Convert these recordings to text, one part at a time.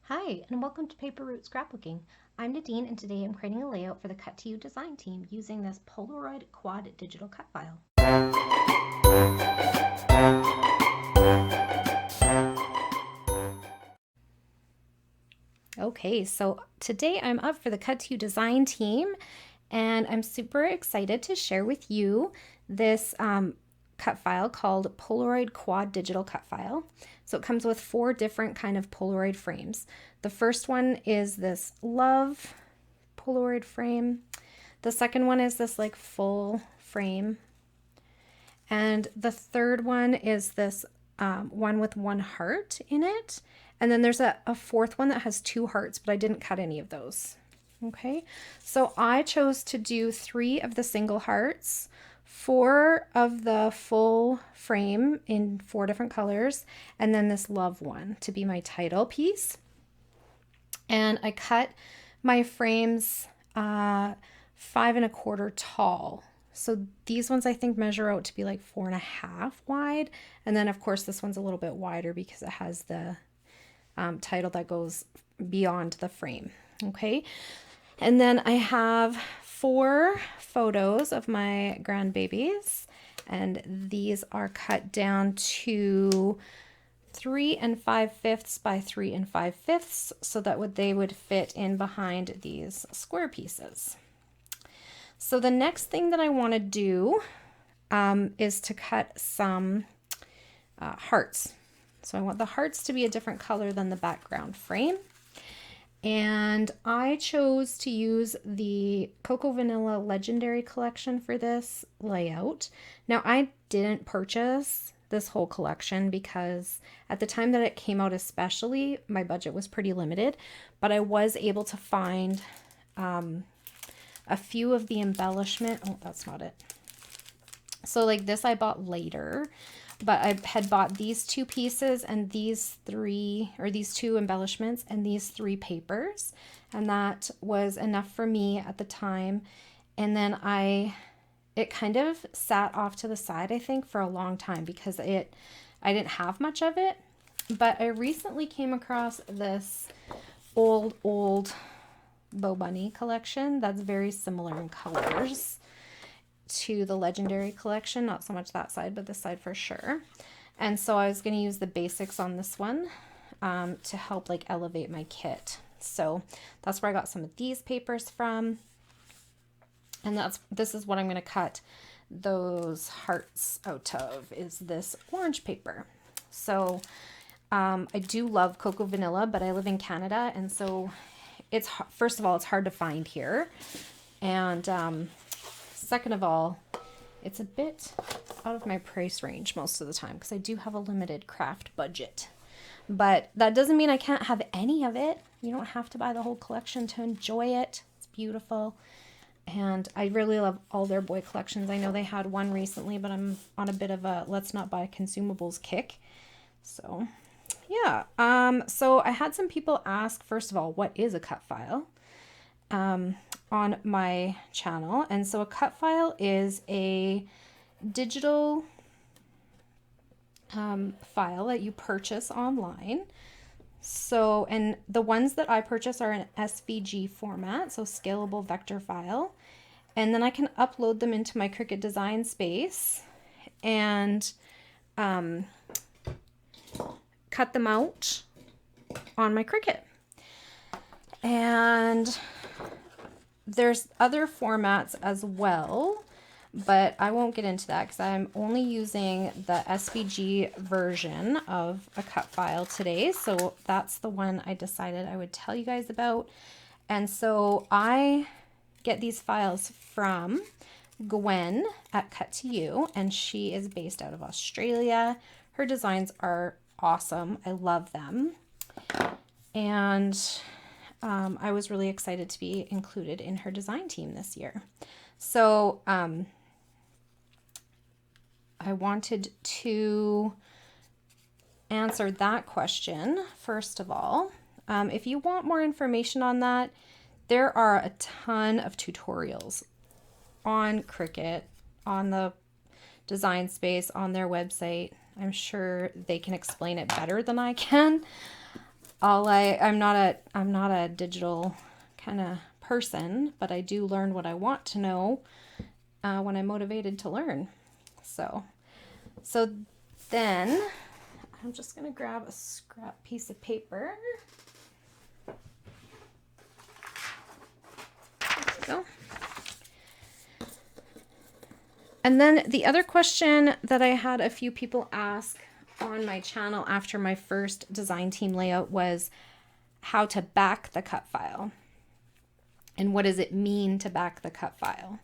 Hi, and welcome to Paper Route Scrapbooking. I'm Nadine, and today I'm creating a layout for the Cut to You design team using this Polaroid Quad digital cut file. Okay, so today I'm up for the Cut to You design team, and I'm super excited to share with you this cut file called Polaroid Quad Digital Cut File. So it comes with 4 different kind of Polaroid frames. The first one is this Love Polaroid frame. The second one is this like full frame. And the third one is this one with 1 heart in it. And then there's a fourth one that has 2 hearts, but I didn't cut any of those. Okay, so I chose to do 3 of the single hearts, 4 of the full frame in 4 different colors, and then this love one to be my title piece. And I cut my frames 5 1/4 tall. So these ones I think measure out to be like 4 1/2 wide. And then of course this one's a little bit wider because it has the title that goes beyond the frame. Okay. And then I have 4 photos of my grandbabies, and these are cut down to 3 5/5 by 3 5/5 so that they would fit in behind these square pieces. So the next thing that I want to do is to cut some hearts. So I want the hearts to be a different color than the background frame. And I chose to use the Cocoa Vanilla Legendary Collection for this layout. Now, I didn't purchase this whole collection because at the time that it came out especially, my budget was pretty limited, but I was able to find a few of the embellishment. Oh, that's not it. So like this I bought later, but I had bought these 2 pieces and these 2 embellishments and these 3 papers, and that was enough for me at the time. And then it kind of sat off to the side, I think, for a long time because I didn't have much of it. But I recently came across this old Bo Bunny collection that's very similar in colors to the Legendary collection, not so much that side, but this side for sure. And so I was going to use the basics on this one to help like elevate my kit. So that's where I got some of these papers from. And this is what I'm going to cut those hearts out of, is this orange paper. So I do love Cocoa Vanilla, but I live in Canada, and so first of all, it's hard to find here. And second of all, it's a bit out of my price range most of the time because I do have a limited craft budget. But that doesn't mean I can't have any of it. You don't have to buy the whole collection to enjoy it. It's beautiful. And I really love all their boy collections. I know they had one recently, but I'm on a bit of a let's not buy consumables kick. So yeah. So I had some people ask, first of all, what is a cut file? On my channel. And so a cut file is a digital file that you purchase online. So, and the ones that I purchase are in SVG format, so scalable vector file. And then I can upload them into my Cricut design space and cut them out on my Cricut. And there's other formats as well, but I won't get into that because I'm only using the SVG version of a cut file today. So that's the one I decided I would tell you guys about. And so I get these files from Gwen at Cut to You, and she is based out of Australia. Her designs are awesome. I love them. And I was really excited to be included in her design team this year. So I wanted to answer that question first of all. If you want more information on that, there are a ton of tutorials on Cricut, on the design space, on their website. I'm sure they can explain it better than I can. I'm not a digital kind of person, but I do learn what I want to know when I'm motivated to learn. So then I'm just gonna grab a scrap piece of paper. There we go. And then the other question that I had a few people ask on my channel after my first design team layout was how to back the cut file. And what does it mean to back the cut file?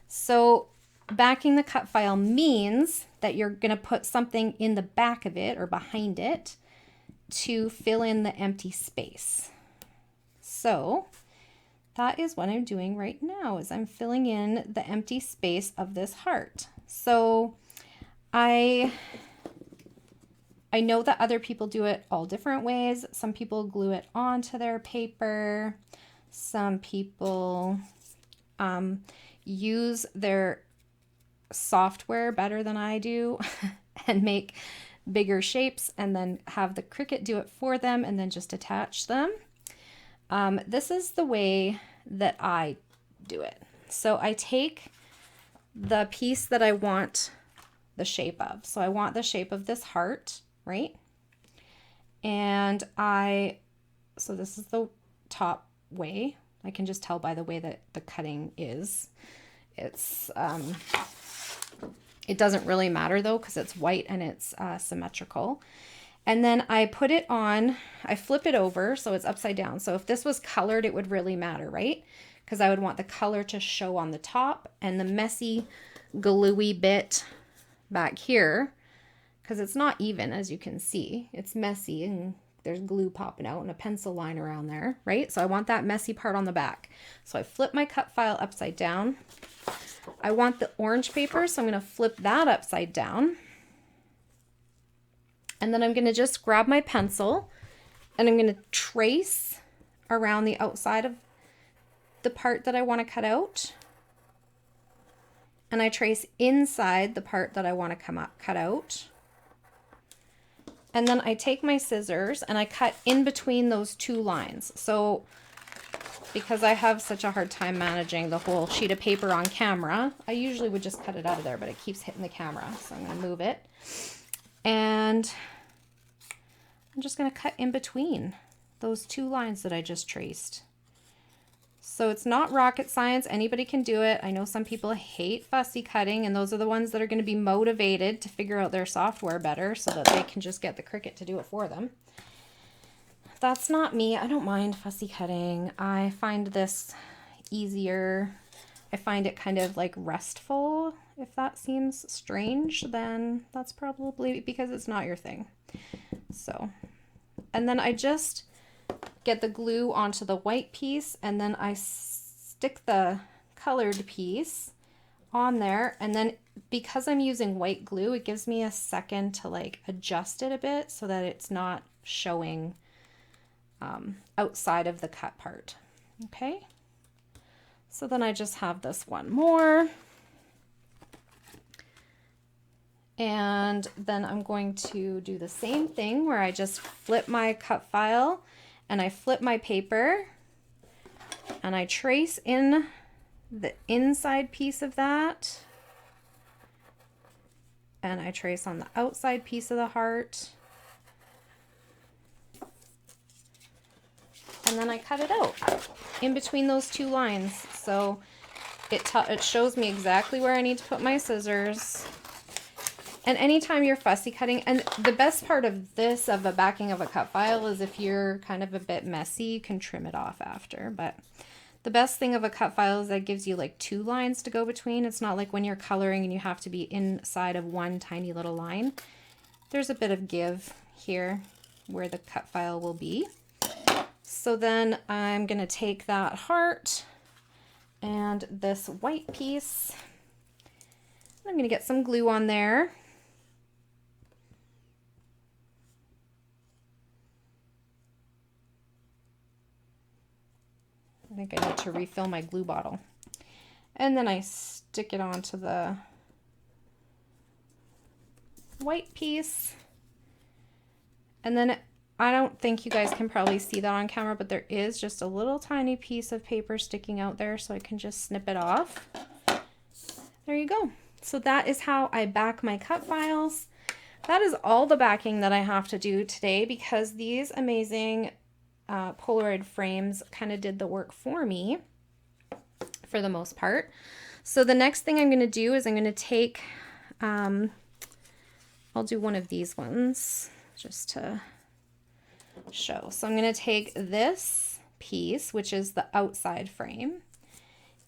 So backing the cut file means that you're going to put something in the back of it or behind it to fill in the empty space. So that is what I'm doing right now, is I'm filling in the empty space of this heart. So I know that other people do it all different ways. Some people glue it onto their paper. Some people use their software better than I do and make bigger shapes and then have the Cricut do it for them and then just attach them. This is the way that I do it. So I take the piece that I want the shape of. So I want the shape of this heart, right? And so this is the top way. I can just tell by the way that the cutting is. It doesn't really matter though, because it's white and it's symmetrical. And then I put it on, I flip it over so it's upside down. So if this was colored, it would really matter, right? Because I would want the color to show on the top and the messy, gluey bit back here, because it's not even, as you can see. It's messy and there's glue popping out and a pencil line around there, right? So I want that messy part on the back. So I flip my cut file upside down. I want the orange paper, so I'm going to flip that upside down. And then I'm going to just grab my pencil and I'm going to trace around the outside of the part that I want to cut out. And I trace inside the part that I want to cut out. And then I take my scissors and I cut in between those two lines. So because I have such a hard time managing the whole sheet of paper on camera, I usually would just cut it out of there, but it keeps hitting the camera. So I'm going to move it. And I'm just going to cut in between those two lines that I just traced. So it's not rocket science. Anybody can do it. I know some people hate fussy cutting, and those are the ones that are going to be motivated to figure out their software better so that they can just get the Cricut to do it for them. That's not me. I don't mind fussy cutting. I find this easier. I find it kind of like restful. If that seems strange, then that's probably because it's not your thing. So, and then I just get the glue onto the white piece and then I stick the colored piece on there. And then because I'm using white glue, it gives me a second to like adjust it a bit so that it's not showing outside of the cut part. Okay. So then I just have this one more. And then I'm going to do the same thing where I just flip my cut file and I flip my paper and I trace in the inside piece of that. And I trace on the outside piece of the heart. And then I cut it out in between those two lines. So it shows me exactly where I need to put my scissors. And anytime you're fussy cutting, and the best part of this, of the backing of a cut file, is if you're kind of a bit messy, you can trim it off after. But the best thing of a cut file is that it gives you like two lines to go between. It's not like when you're coloring and you have to be inside of one tiny little line. There's a bit of give here where the cut file will be. So then I'm going to take that heart and this white piece. I'm going to get some glue on there. I think I need to refill my glue bottle. And then I stick it onto the white piece. And then I don't think you guys can probably see that on camera, but there is just a little tiny piece of paper sticking out there, so I can just snip it off. There you go. So that is how I back my cut files. That is all the backing that I have to do today, because these amazing Polaroid frames kind of did the work for me for the most part. So the next thing I'm going to do is I'm going to take, I'll do one of these ones just to show. So I'm going to take this piece, which is the outside frame,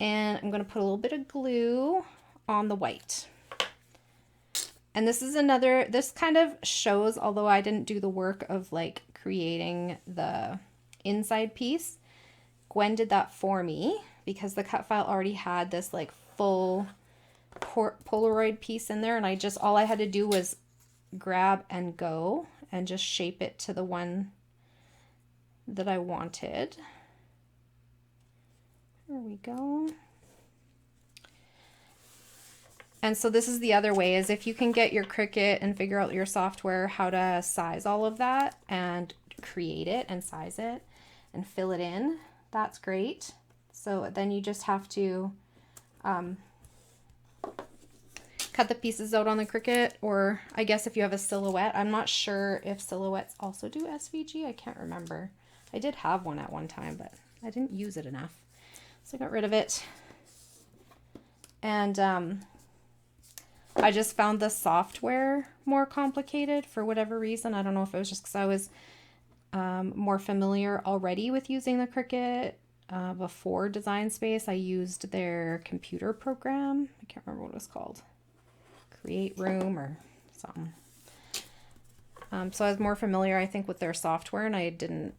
and I'm going to put a little bit of glue on the white. And this is another, this kind of shows, although I didn't do the work of like creating the inside piece, Gwen did that for me, because the cut file already had this like full Polaroid piece in there, and all I had to do was grab and go and just shape it to the one that I wanted. There we go. And so this is the other way, is if you can get your Cricut and figure out your software how to size all of that and create it and size it and fill it in, that's great. So then you just have to cut the pieces out on the Cricut, or I guess if you have a Silhouette. I'm not sure if Silhouettes also do SVG. I can't remember. I did have one at one time, but I didn't use it enough, so I got rid of it. And I just found the software more complicated for whatever reason. I don't know if it was just because I was more familiar already with using the Cricut. Before Design Space, I used their computer program. I can't remember what it was called. Create Room or something. So I was more familiar, I think, with their software, and I didn't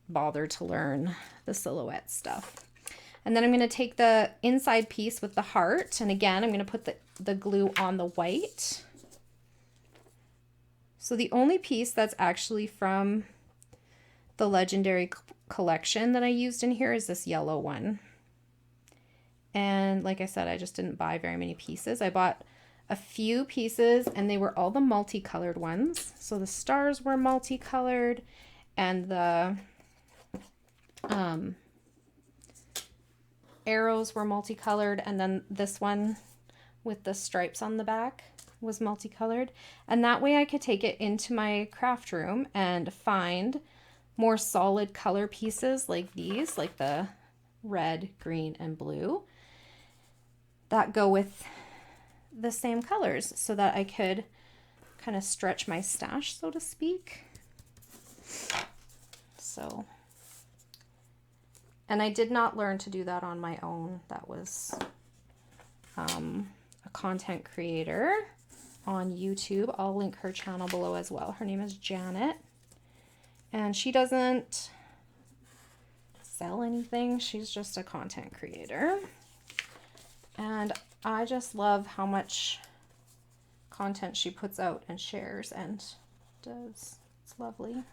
bother to learn the Silhouette stuff. And then I'm going to take the inside piece with the heart, and again, I'm going to put the glue on the white. So the only piece that's actually from the Legendary collection that I used in here is this yellow one. And like I said, I just didn't buy very many pieces. I bought a few pieces, and they were all the multicolored ones. So the stars were multicolored, and the arrows were multicolored, and then this one with the stripes on the back was multicolored. And that way I could take it into my craft room and find more solid color pieces like these, like the red, green, and blue, that go with the same colors, so that I could kind of stretch my stash, so to speak. So, and I did not learn to do that on my own. That was a content creator on YouTube. I'll link her channel below as well. Her name is Janet, and she doesn't sell anything. She's just a content creator. And I just love how much content she puts out and shares and does. It's lovely.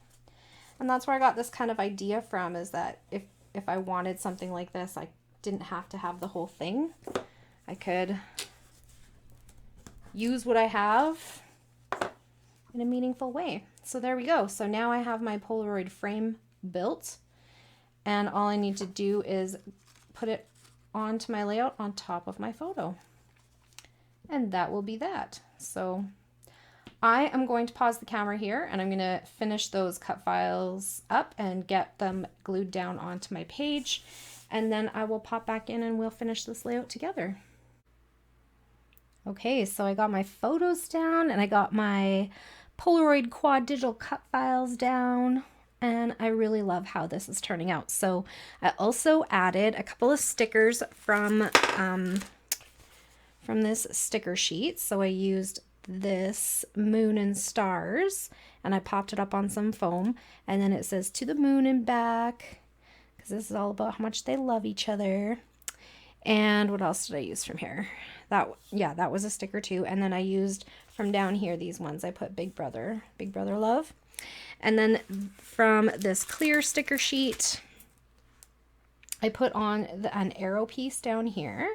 And that's where I got this kind of idea from, is that if I wanted something like this, I didn't have to have the whole thing. I could use what I have in a meaningful way. So there we go. So now I have my Polaroid frame built, and all I need to do is put it onto my layout on top of my photo. And that will be that. So I am going to pause the camera here, and I'm going to finish those cut files up and get them glued down onto my page. And then I will pop back in and we'll finish this layout together. Okay, so I got my photos down, and I got my Polaroid quad digital cut files down, and I really love how this is turning out. So I also added a couple of stickers from this sticker sheet. So I used this moon and stars, and I popped it up on some foam, and then it says "to the moon and back," because this is all about how much they love each other. And what else did I use from here? That was a sticker too. And then I used from down here these ones. I put Big Brother love. And then from this clear sticker sheet, I put on an arrow piece down here,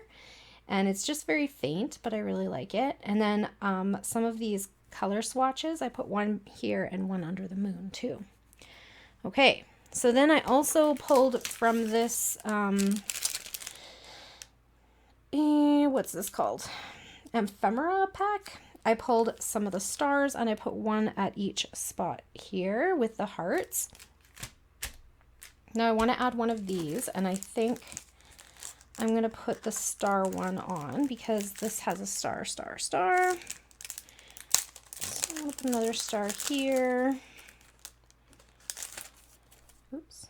and it's just very faint, but I really like it. And then some of these color swatches, I put one here and one under the moon too. Okay, so then I also pulled from this, what's this called? Ephemera pack. I pulled some of the stars and I put one at each spot here with the hearts. Now I want to add one of these, and I think I'm going to put the star one on because this has a star, star, star. So I'm going to put another star here. Oops.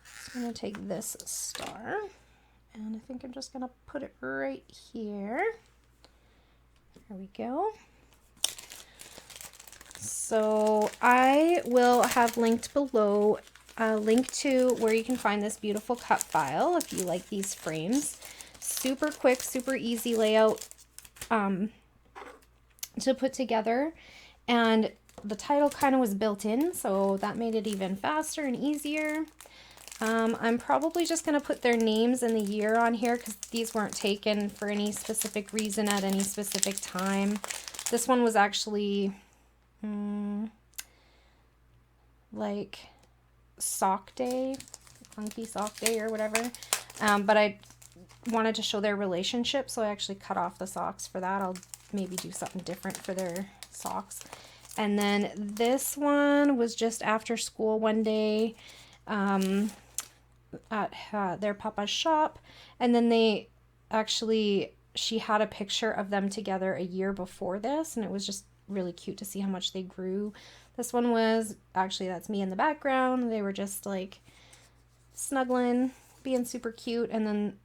So I'm going to take this star, and I think I'm just going to put it right here. There we go. So I will have linked below a link to where you can find this beautiful cut file if you like these frames. Super quick, super easy layout to put together, and the title kind of was built in, so that made it even faster and easier. I'm probably just going to put their names and the year on here because these weren't taken for any specific reason at any specific time. This one was actually like sock day, funky sock day or whatever, but I wanted to show their relationship, so I actually cut off the socks for that. I'll maybe do something different for their socks. And then this one was just after school one day at their papa's shop, and then she had a picture of them together a year before this, and it was just really cute to see how much they grew. This one was actually, that's me in the background. They were just like snuggling, being super cute. And then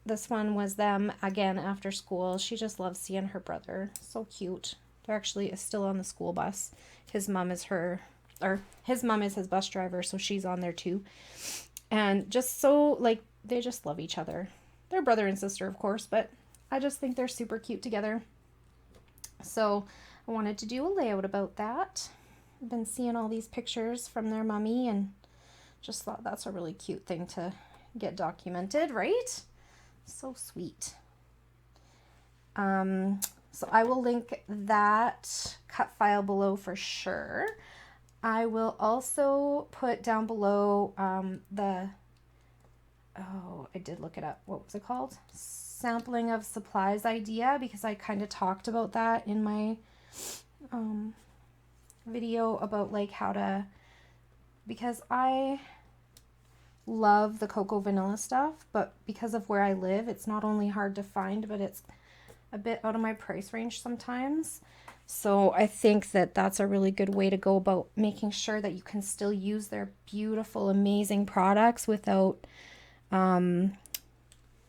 this one was them again after school. She just loves seeing her brother. So cute. They're actually still on the school bus. His mom is his bus driver, so she's on there too. And just so, like, they just love each other. They're brother and sister, of course, but I just think they're super cute together. So I wanted to do a layout about that. I've been seeing all these pictures from their mommy and just thought that's a really cute thing to get documented, right? So sweet. So I will link that cut file below for sure. I will also put down below I did look it up. What was it called? Sampling of supplies idea, because I kind of talked about that in my video about like how to, because I love the cocoa vanilla stuff, but because of where I live, it's not only hard to find, but it's a bit out of my price range sometimes. So I think that that's a really good way to go about making sure that you can still use their beautiful, amazing products without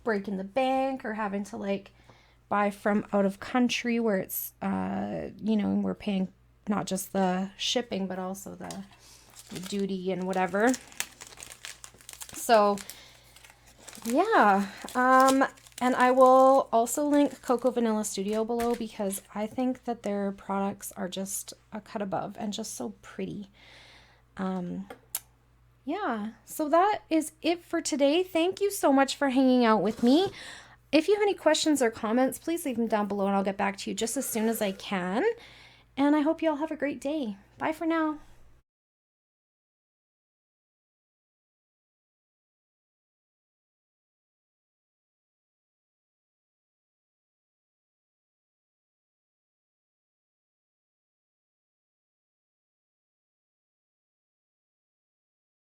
breaking the bank or having to like buy from out of country where it's, we're paying not just the shipping, but also the duty and whatever. So yeah, and I will also link Cocoa Vanilla Studio below because I think that their products are just a cut above and just so pretty. Yeah, so that is it for today. Thank you so much for hanging out with me. If you have any questions or comments, please leave them down below and I'll get back to you just as soon as I can. And I hope you all have a great day. Bye for now.